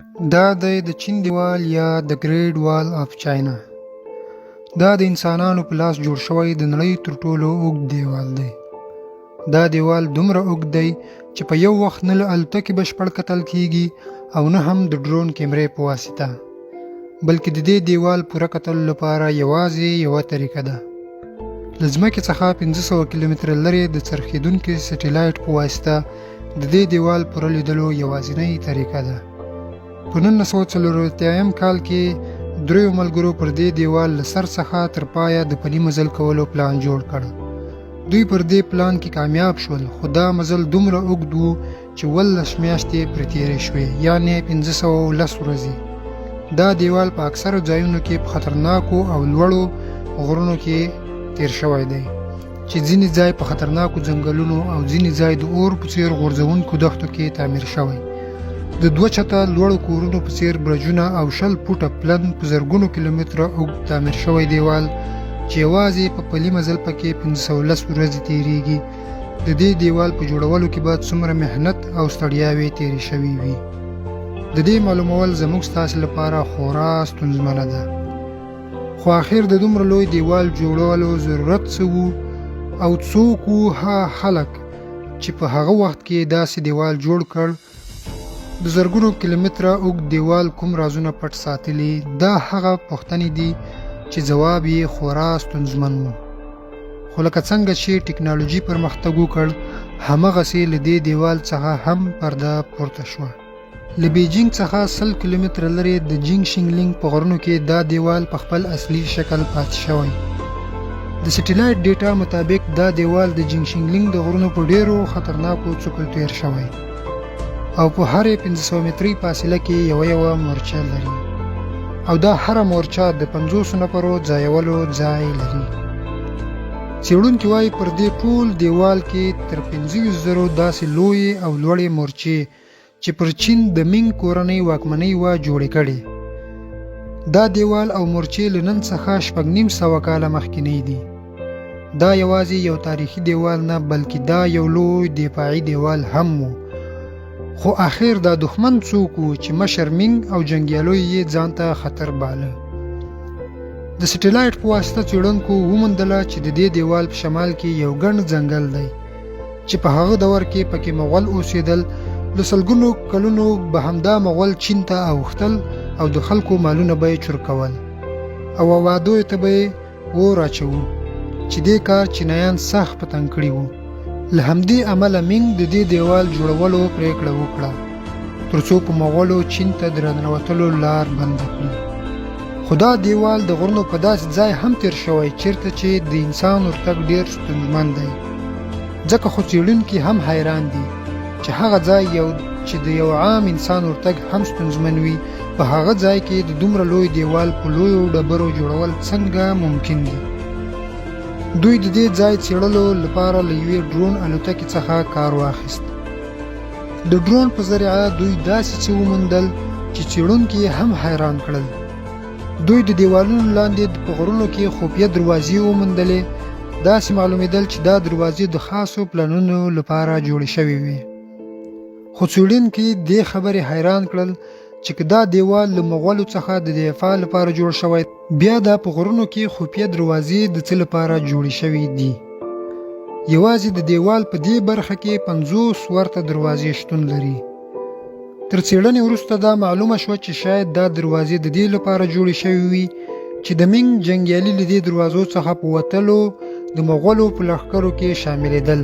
دا دی د چین دیوال یا د ګریټ وال آف چاینا. دا د انسانانو په لاس جوړ شوی د نړۍ تر ټولو اوږد دیوال دی. دا دیوال دومره اوږد دی چې په یو وخت نه له الوتکې بشپړ کتل کیږي او نه هم د ډرون کیمرې په واسطه، بلکې د دې دیوال پوره کتلو لپاره یوازې یوه طریقه ده. له ځمکې څخه 500 کیلومتره لرې د څرخېدونکي سټیلایټ په واسطه د دې دیوال پوره لیدلو یوازینۍ طریقه ده. په 1940 کال کې دریو ملګرو پر دې دیوال له سر څخه تر پایه د پلي مزل کولو پلان جوړ کړ. دوی پر دې پلان کې کامیاب شول، خو دا مزل دومره اوږد و چې 18 میاشتې پرې تېرې شوې، یعنې 510 ورځې. دا دیوال په اکثرو ځایونو کې په خطرناکو او لوړو غرونو کې تیر شوی دی، چې ځینې ځای په خطرناکو ځنګلونو او ځینې ځای د اور په څیر غورځونکو دښتو کې تعمیر شوی. د 2 چته لوړو کورونو په څیر برجونه او 20 فوټه پلن په زرګونو کیلومتره اوږد تعمیر شوی دیوال چې یوازې په پلي مزل پکې 510 ورځې تیریږي. د دې دیوال په جوړولو کې باید څومره محنت او ستړیاوې تیرې شوې وي. د دې معلومول زموږ ستاسې لپاره خورا ستونزمنه ده. خو اخر د دومره لوی دیوال جوړولو ضرورت څه و او څوک وو هغه خلک چې په هغه وخت کې داسې دیوال جوړ کړ؟ د زرګونو کیلومتره اوږد دیوال کوم رازونه پټ ساتلي؟ دا هغه پوښتنې دي چې ځواب یې خورا ستونزمن و. خو لکه څنګه چې ټکنالوژي پرمختګ وکړ، همغسې له دې دیوال څخه هم پرده پورته شوه. له بیجینګ څخه 100 کیلومتره لرې د جینګ شینګلینګ په غرونو کې دا دیوال په خپل اصلي شکل پاتې شوی. د سټیلایټ ډیټا مطابق دا دیوال د جینګ شینګلینګ د غرونو په ډیرو خطرناکو څوکو تیر شوی او په هرې 500 متري فاصله کې یوه مورچه لري، او دا هره مورچه د 50 نفرو ځایولو ځای لري. څېړونکي وایي پر دې ټول دیوال کې تر 25,000 داسې لویې او لوړې مورچې چې پر چین د مینګ کورنۍ واکمنۍ وه جوړې کړې. دا دیوال او مورچې له نن څخه 950 کاله مخکینی دي. دا یوازې یو تاریخي دیوال نه، بلکې دا یو لوی دفاعي دیوال هم و. خو آخر دا دښمن څوک و چې مشر مینګ او جنګیالو یې ځان ته خطر باله؟ د سټیلایټ په واسطه څېړونکو وموندله چې د دې دیوال په شمال کې یو ګڼ ځنګل دی چې په هغه دور کې پکې مغول اوسېدل. له سلګونو کلونو به همدا مغول چین ته اوښتل او د خلکو مالونه به یې چور کول او وادو ته به یې اور اچوو، چې دې کار چینایان سخت په تنګ کړي وو. له همدې امله مینګ د دې دیوال جوړولو پریکړه وکړه تر څو په مغولو چین ته د راننوتلو لار بنده کړي. خو دا دیوال د غرونو په داسې ځای هم تیر شوی چیرته چې د انسان ورتګ ډیر ستونزمن دی. ځکه خو څېړونکي هم حیران دي چې هغه ځای چې د یو عام انسان ورتګ هم ستونزمن وي، په هغه ځای کې د دومره لوی دیوال په لویو ډبرو جوړول څنګه ممکن دي؟ دوی د دې ځای څېړلو لپاره له یوې ډرون الوتکې څخه کار واخیست. د ډرون په ذریعه دوی داسې څه وموندل چې څېړونکي هم حیران کړل. دوی د دیوالونو لاندې په غرونو کې خفیه دروازې وموندلې. داسې معلومېدل چې دا دروازې د خاصو پلانونو لپاره جوړې شوې وي. خو څېړونکي دې خبرې حیران کړل چې که دا دیوال له مغولو څخه د دفاع لپاره جوړ شوی، بیا دا په غرونو کې خفیه دروازې د څه لپاره جوړې شوې دي؟ یوازې د دیوال په دې برخه کې 50 ورته دروازې شتون لري. تر څېړنې وروسته دا معلومه شوه چې شاید دا دروازې د دې لپاره جوړې شوې وي چې د مینګ جنګیالي له دې دروازو څخه په وتلو د مغولو په لښکرو کې شاملېدل،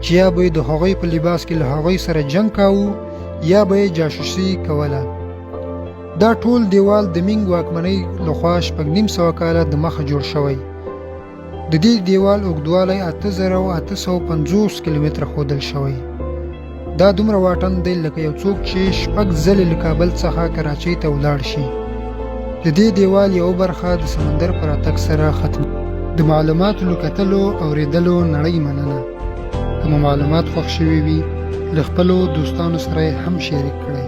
چې یا به د هغوی په لباس کې له هغوی سره جنګ کاوه یا به یې جاسوسي کوله. دا ټول دیوال د مینګ واکمنۍ لخوا 950 کاله د مخه جوړ شوی. د دې دیوال اوږدوالی 8850 کیلومتره ښودل شوی. دا دومره واټن دی لکه یو څوک چې 6 ځلې له کابل څخه کراچۍ ته ولاړ شي. د دې دیوال یو برخه د سمندر پر راتګ سره ختم. د معلوماتو له کتلو او اورېدلو نړۍ مننه. که مو معلومات خوښ شوي وي، له خپلو دوستانو سره هم شریک کړئ.